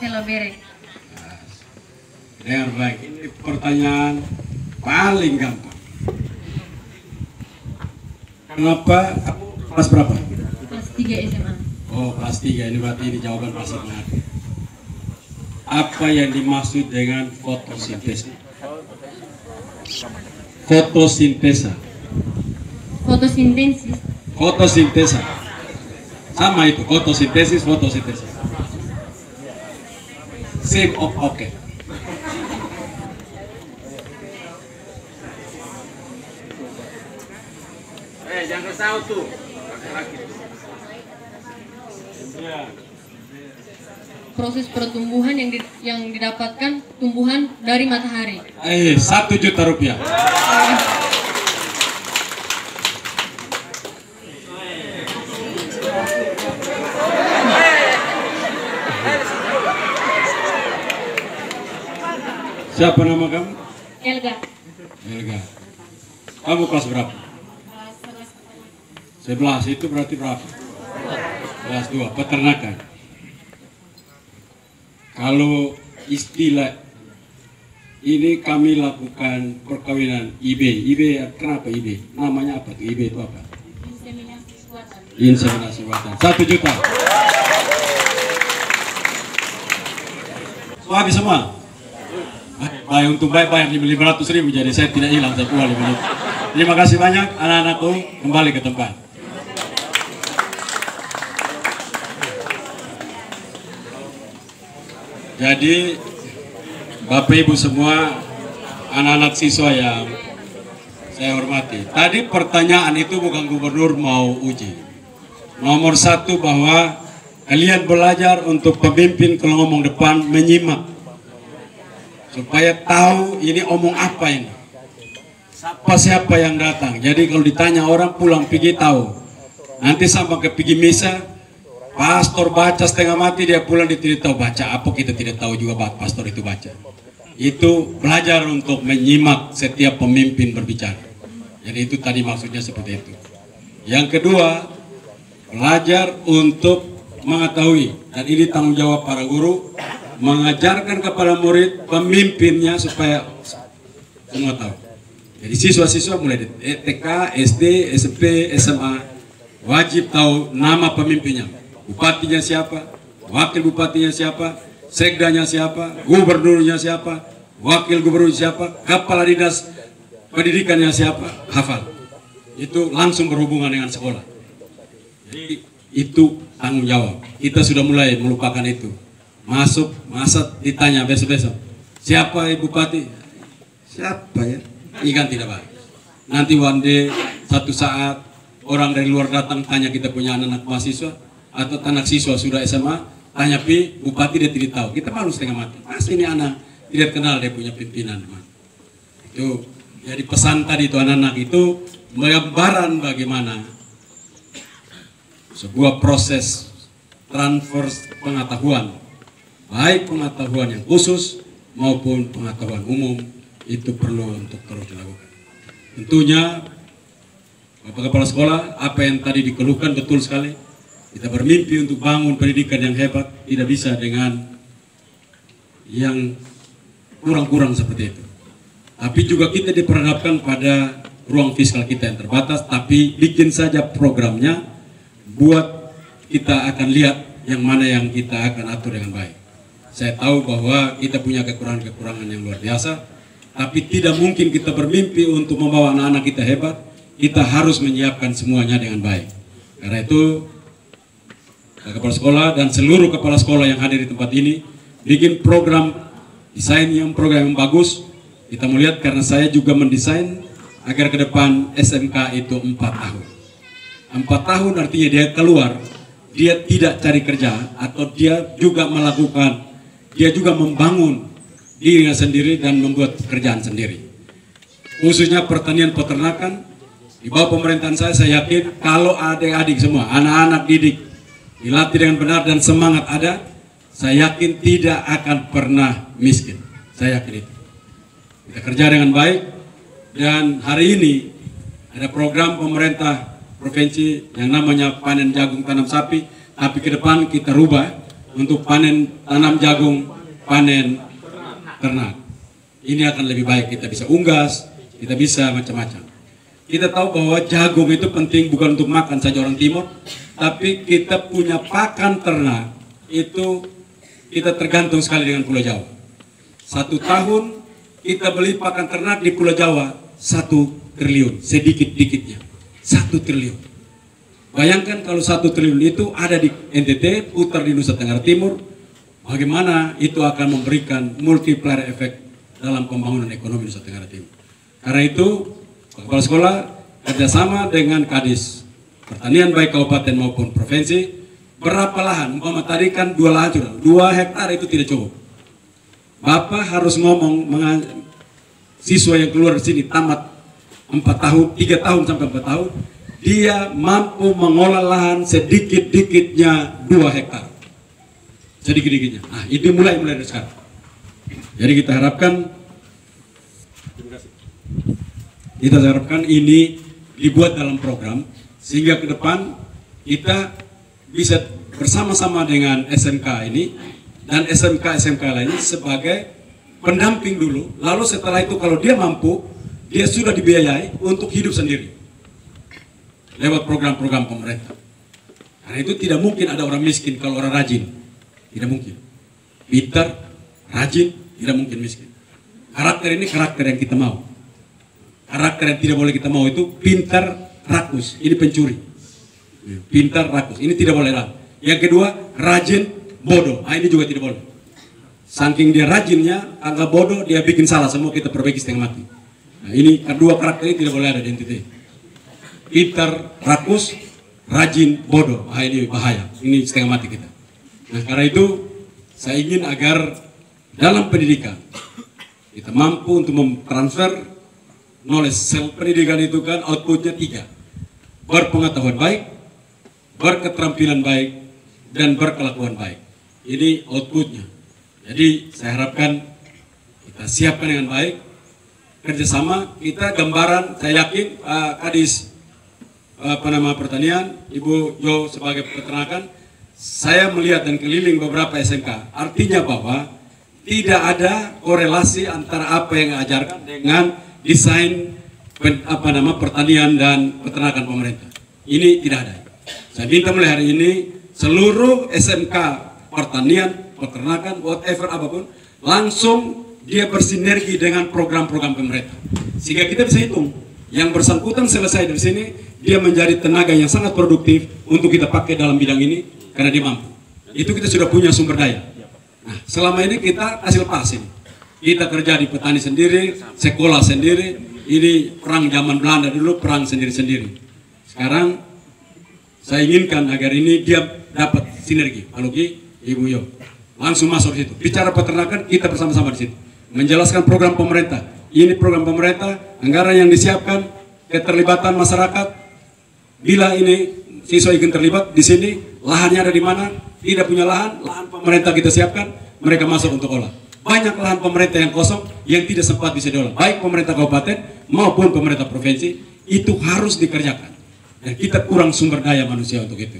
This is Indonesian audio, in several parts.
Selobere. Dengar baik, ini pertanyaan paling gampang. Kenapa kamu kelas berapa? Kelas 3 SMA. Oh, kelas 3, ini berarti ini jawaban pasti benar. Apa yang dimaksud dengan fotosintesa? Fotosintesa. Fotosintesis. Fotosintesa. Sama itu, fotosintesis, fotosintesa. Same of okay. Jangan tahu tuh. Laki-laki. Proses pertumbuhan yang didapatkan tumbuhan dari matahari. 1 juta rupiah. Siapa nama kamu? Elga. Elga. Kamu kelas berapa? 11, itu berarti berapa? Kelas 2, peternakan. Kalau istilah ini kami lakukan perkawinan IB. IB, kenapa IB? Namanya apa tuh? IB itu apa? Inseminasi buatan. 1 juta. So, habis semua? Baik, untuk bayar 500.000, jadi saya tidak hilang, saya pulang 5 menit. Terima kasih banyak anak-anakku, kembali ke tempat. Jadi Bapak Ibu semua, anak-anak siswa yang saya hormati, tadi pertanyaan itu bukan gubernur mau uji. Nomor 1 bahwa kalian belajar untuk pemimpin kalau ngomong depan menyimak, supaya tahu ini omong apa ini, siapa yang datang. Jadi kalau ditanya orang pulang pergi tahu. Nanti sampai ke pergi misa, pastor baca setengah mati, dia pulang dia tidak tahu baca apa, kita tidak tahu juga pastor itu baca. Itu belajar untuk menyimak setiap pemimpin berbicara. Jadi itu tadi maksudnya seperti itu. Yang kedua, belajar untuk mengetahui, dan ini tanggung jawab para guru, mengajarkan kepada murid pemimpinnya supaya semua tahu. Jadi siswa-siswa mulai dari TK, SD, SMP, SMA wajib tahu nama pemimpinnya. Bupatinya siapa, wakil bupatinya siapa, sekdanya siapa, gubernurnya siapa, wakil gubernur siapa, kepala dinas pendidikannya siapa, hafal. Itu langsung berhubungan dengan sekolah. Jadi itu tanggung jawab. Kita sudah mulai melupakan itu. Masuk, masa ditanya besok-besok, siapa ibu bupati? Siapa ya? Ikan tidak baik. Nanti one day, satu saat orang dari luar datang tanya kita punya anak-anak mahasiswa atau anak siswa sudah SMA, tanya pi bupati, dia tidak tahu. Kita malu setengah mati. Mas ini anak tidak kenal dia punya pimpinan. Itu jadi pesan tadi itu, anak-anak itu gambaran bagaimana sebuah proses transfer pengetahuan, baik pengetahuan yang khusus maupun pengetahuan umum, itu perlu untuk terus dilakukan. Tentunya Bapak Kepala Sekolah, apa yang tadi dikeluhkan betul sekali. Kita bermimpi untuk bangun pendidikan yang hebat, tidak bisa dengan yang kurang-kurang seperti itu. Tapi juga kita diperhadapkan pada ruang fiskal kita yang terbatas, tapi bikin saja programnya, buat kita akan lihat yang mana yang kita akan atur dengan baik. Saya tahu bahwa kita punya kekurangan-kekurangan yang luar biasa, tapi tidak mungkin kita bermimpi untuk membawa anak-anak kita hebat. Kita harus menyiapkan semuanya dengan baik. Karena itu Kepala Sekolah dan seluruh kepala sekolah yang hadir di tempat ini bikin program desain program yang bagus. Kita melihat karena saya juga mendesain agar ke depan SMK itu 4 tahun. 4 tahun artinya dia keluar, dia tidak cari kerja, atau dia juga melakukan, dia juga membangun dirinya sendiri dan membuat pekerjaan sendiri. Khususnya pertanian peternakan, di bawah pemerintahan saya yakin kalau adik-adik semua, anak-anak didik, dilatih dengan benar dan semangat ada, saya yakin tidak akan pernah miskin. Saya yakin itu. Kita kerja dengan baik, dan hari ini ada program pemerintah provinsi yang namanya panen jagung tanam sapi, tapi ke depan kita rubah untuk panen tanam jagung, panen ternak. Ini akan lebih baik, kita bisa unggas, kita bisa macam-macam. Kita tahu bahwa jagung itu penting bukan untuk makan saja orang timur, tapi kita punya pakan ternak itu kita tergantung sekali dengan Pulau Jawa. 1 tahun kita beli pakan ternak di Pulau Jawa 1 triliun, sedikit-dikitnya 1 triliun. Bayangkan kalau 1 triliun itu ada di NTT, putar di Nusa Tenggara Timur, bagaimana itu akan memberikan multiplier effect dalam pembangunan ekonomi Nusa Tenggara Timur. Karena itu, kepala sekolah kerjasama dengan Kadis Pertanian baik kabupaten maupun provinsi, berapa lahan? Umpama tadi kan 2 lahan sudah, 2 hektar itu tidak cukup. Bapak harus ngomong siswa yang keluar di sini tamat 4 tahun, 3 tahun sampai 4 tahun, dia mampu mengolah lahan sedikit-dikitnya 2 hektar. Sedikit-dikitnya. Nah, itu mulai dari sekarang. Jadi kita harapkan ini dibuat dalam program sehingga ke depan kita bisa bersama-sama dengan SMK ini dan SMK lainnya sebagai pendamping dulu. Lalu setelah itu kalau dia mampu, dia sudah dibiayai untuk hidup sendiri lewat program-program pemerintah. Karena itu tidak mungkin ada orang miskin kalau orang rajin. Tidak mungkin. Pintar, rajin, tidak mungkin miskin. Karakter ini karakter yang kita mau. Karakter yang tidak boleh kita mau itu pintar, rakus. Ini pencuri. Pintar, rakus. Ini tidak boleh lah. Yang kedua, rajin, bodoh. Nah, ini juga tidak boleh. Saking dia rajinnya, anggap bodoh, dia bikin salah. Semua kita perbaiki setengah mati. Nah, ini kedua karakter ini tidak boleh ada di NTT. Pintar, rakus, rajin, bodoh. Nah, ini bahaya. Ini setengah mati kita. Nah, karena itu saya ingin agar dalam pendidikan kita mampu untuk mentransfer knowledge. Pendidikan itu kan outputnya 3, berpengetahuan baik, berketerampilan baik, dan berkelakuan baik. Ini outputnya. Jadi saya harapkan kita siapkan dengan baik, kerjasama kita gambaran. Saya yakin Kadis Pertanian, Ibu Jo sebagai peternakan, saya melihat dan keliling beberapa SMK, artinya bahwa tidak ada korelasi antara apa yang diajarkan dengan desain pertanian dan peternakan pemerintah. Ini tidak ada. Saya minta mulai hari ini seluruh SMK pertanian, peternakan, whatever apapun, langsung dia bersinergi dengan program-program pemerintah. Sehingga kita bisa hitung, yang bersangkutan selesai dari sini, dia menjadi tenaga yang sangat produktif untuk kita pakai dalam bidang ini. Karena dia mampu. Itu kita sudah punya sumber daya. Nah, selama ini kita hasil pas ini. Kita kerja di petani sendiri, sekolah sendiri. Ini perang zaman Belanda dulu, perang sendiri-sendiri. Sekarang saya inginkan agar ini dia dapat sinergi. Pak Luki, Ibu Yo, langsung masuk di situ. Bicara peternakan, kita bersama-sama di situ. Menjelaskan program pemerintah. Ini program pemerintah, anggaran yang disiapkan, keterlibatan masyarakat. Bila ini siswa ingin terlibat di sini, lahannya ada di mana? Tidak punya lahan, lahan pemerintah kita siapkan, mereka masuk untuk olah. Banyak lahan pemerintah yang kosong yang tidak sempat bisa diolah, baik pemerintah kabupaten maupun pemerintah provinsi, itu harus dikerjakan. Dan kita kurang sumber daya manusia untuk itu.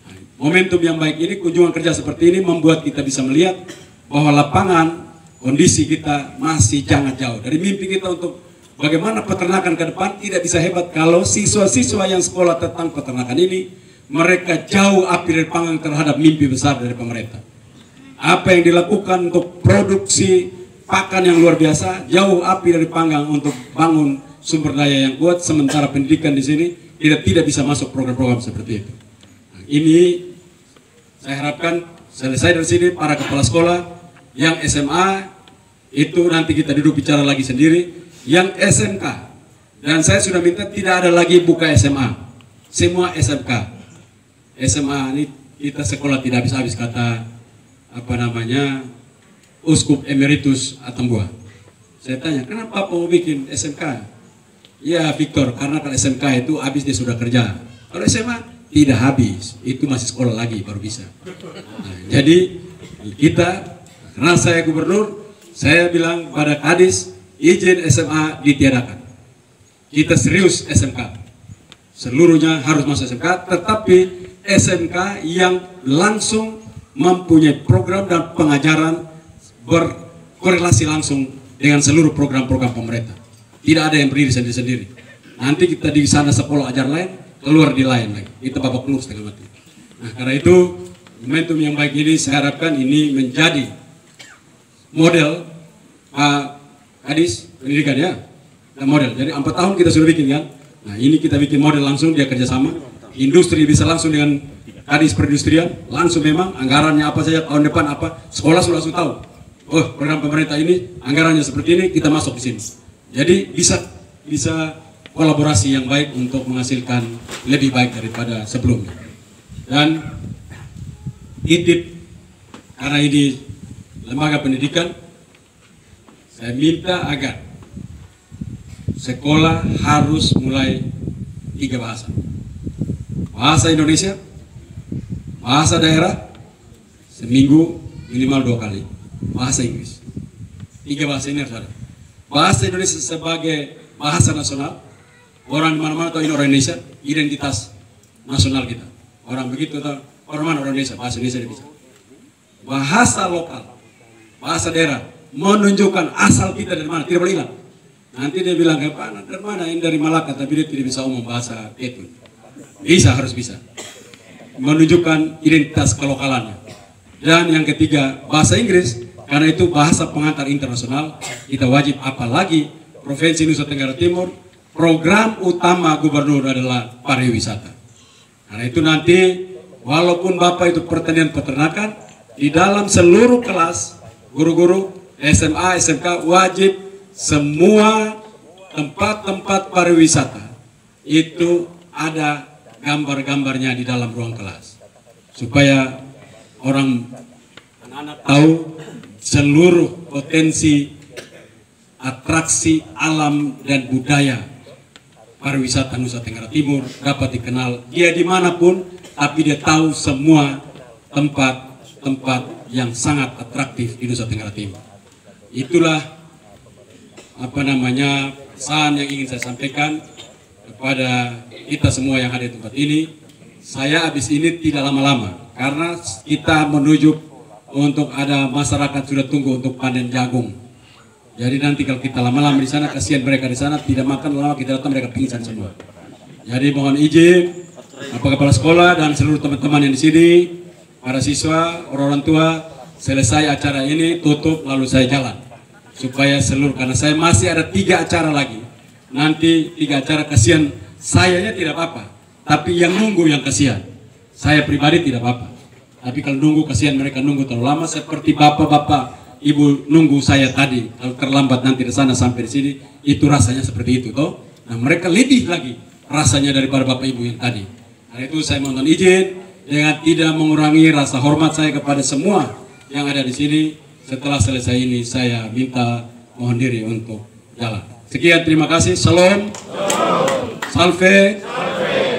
Nah, momentum yang baik ini, kunjungan kerja seperti ini membuat kita bisa melihat bahwa lapangan kondisi kita masih sangat jauh dari mimpi kita untuk bagaimana peternakan ke depan. Tidak bisa hebat kalau siswa-siswa yang sekolah tentang peternakan ini, mereka jauh api dari panggang terhadap mimpi besar dari pemerintah. Apa yang dilakukan untuk produksi pakan yang luar biasa, jauh api dari panggang untuk bangun sumber daya yang kuat, sementara pendidikan di sini tidak bisa masuk program-program seperti itu. Nah, ini saya harapkan selesai dari sini para kepala sekolah yang SMA itu nanti kita duduk bicara lagi sendiri. Yang SMK, dan saya sudah minta tidak ada lagi buka SMA, semua SMK. SMA ini kita sekolah tidak habis-habis, kata Uskup Emeritus Atambua. Saya tanya, kenapa Pak mau bikin SMK? Ya Victor, karena kalau SMK itu habis dia sudah kerja. Kalau SMA tidak habis, itu masih sekolah lagi baru bisa. Nah, jadi kita, karena saya gubernur, saya bilang pada Kadis, izin SMA ditiadakan. Kita serius SMK. Seluruhnya harus masuk SMK, tetapi SMK yang langsung mempunyai program dan pengajaran berkorelasi langsung dengan seluruh program-program pemerintah. Tidak ada yang berdiri sendiri-sendiri. Nanti kita di sana sekolah ajar lain, keluar di lain lagi. Itu babak belur setengah mati. Nah, karena itu momentum yang baik ini saya harapkan ini menjadi model Kadis pendidikan ya. Dan model. Jadi 4 tahun kita sudah bikin kan. Nah, ini kita bikin model langsung, dia kerjasama. Industri bisa langsung dengan Kadis perindustrian, langsung memang anggarannya apa saja tahun depan apa. Sekolah sudah langsung tahu. Oh, program pemerintah ini anggarannya seperti ini, kita masuk di sini. Jadi bisa kolaborasi yang baik untuk menghasilkan lebih baik daripada sebelumnya. Dan titip, karena ini lembaga pendidikan, saya minta agar sekolah harus mulai 3 bahasa. Bahasa Indonesia, bahasa daerah, seminggu minimal 2 kali. Bahasa Inggris. 3 bahasa ini harus ada. Bahasa Indonesia sebagai bahasa nasional. Orang di mana-mana tahu ini orang Indonesia, identitas nasional kita. Orang begitu tahu, orang mana orang Indonesia, bahasa Indonesia dia bisa. Bahasa lokal, bahasa daerah, menunjukkan asal kita dari mana, tidak boleh hilang. Nanti dia bilang, dari mana? Ini dari Malaka, tapi dia tidak bisa umum bahasa itu. Bisa, harus bisa. Menunjukkan identitas kelokalannya. Dan yang ketiga, bahasa Inggris, karena itu bahasa pengantar internasional, kita wajib, apalagi Provinsi Nusa Tenggara Timur, program utama gubernur adalah pariwisata. Karena itu nanti, walaupun Bapak itu pertanian peternakan, di dalam seluruh kelas, guru-guru, SMA, SMK, wajib semua tempat-tempat pariwisata itu ada gambar-gambarnya di dalam ruang kelas. Supaya anak-anak tahu seluruh potensi atraksi alam dan budaya pariwisata Nusa Tenggara Timur dapat dikenal dia dimanapun, tapi dia tahu semua tempat-tempat yang sangat atraktif di Nusa Tenggara Timur. Itulah pesan yang ingin saya sampaikan kepada kita semua yang ada di tempat ini. Saya habis ini tidak lama-lama karena kita menuju untuk ada masyarakat sudah tunggu untuk panen jagung. Jadi nanti kalau kita lama-lama di sana, kasihan mereka di sana tidak makan, lama kita datang mereka pingsan semua. Jadi mohon izin kepala sekolah dan seluruh teman-teman yang di sini, para siswa, orang tua, selesai acara ini tutup lalu saya jalan supaya seluruh, karena saya masih ada 3 acara lagi. Nanti 3 acara, kasihan sayanya tidak apa-apa, tapi yang nunggu yang kasihan. Saya pribadi tidak apa-apa, tapi kalau nunggu kasihan mereka nunggu terlalu lama seperti bapak-bapak ibu nunggu saya tadi, kalau terlambat nanti di sana sampai di sini, itu rasanya seperti itu toh. Nah, mereka lebih lagi rasanya daripada bapak ibu yang tadi. Karena itu saya mohon izin dengan tidak mengurangi rasa hormat saya kepada semua yang ada di sini. Setelah selesai ini saya minta mohon diri untuk jalan. Sekian, terima kasih. Shalom. Salve.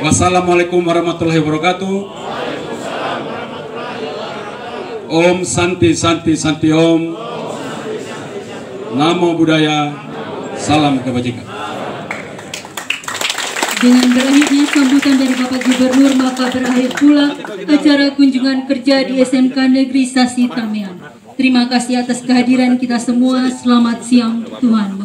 Wassalamualaikum warahmatullahi wabarakatuh. Om Santi Santi Santi Om. Namo Buddhaya. Salam kebajikan. Dengan berakhirnya sambutan dari Bapak Gubernur, maka berakhir pula acara kunjungan kerja di SMK Negeri Sasi Tamean. Terima kasih atas kehadiran kita semua. Selamat siang, Tuhan.